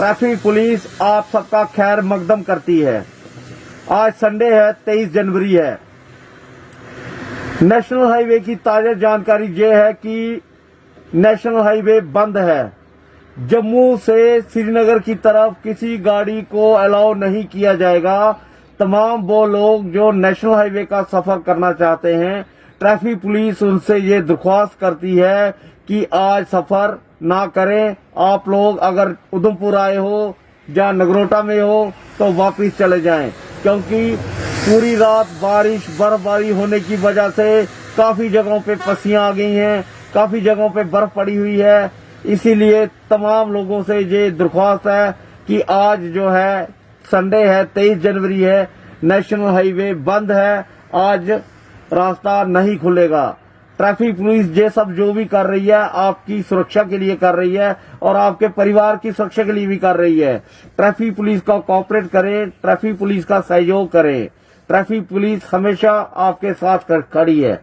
Traffic police आप सबका खैर मकदम करती है। आज संडे है, 23 जनवरी है। नेशनल हाईवे की ताजा जानकारी ये है कि नेशनल हाईवे बंद है। जम्मू से श्रीनगर की तरफ किसी गाड़ी को अलाउ नहीं किया जाएगा। तमाम वो लोग जो नेशनल हाईवे का सफर करना चाहते हैं, ट्रैफिक पुलिस उनसे ये दरख्वास्त करती है कि आज सफर ना करें। आप लोग अगर उधमपुर आए हो या नगरोटा में हो तो वापस चले जाएं, क्योंकि पूरी रात बारिश बर्फबारी होने की वजह से काफी जगहों पे पस्सियां आ गई हैं, काफी जगहों पे बर्फ पड़ी हुई है। इसीलिए तमाम लोगों से ये दरख्वास्त है कि आज जो है संडे है, 23 जनवरी है, नेशनल हाईवे बंद है, आज रास्ता नहीं खुलेगा। ट्रैफिक पुलिस ये सब जो भी कर रही है आपकी सुरक्षा के लिए कर रही है और आपके परिवार की सुरक्षा के लिए भी कर रही है। ट्रैफिक पुलिस का कोऑपरेट करें, ट्रैफिक पुलिस का सहयोग करें। ट्रैफिक पुलिस हमेशा आपके साथ खड़ी है।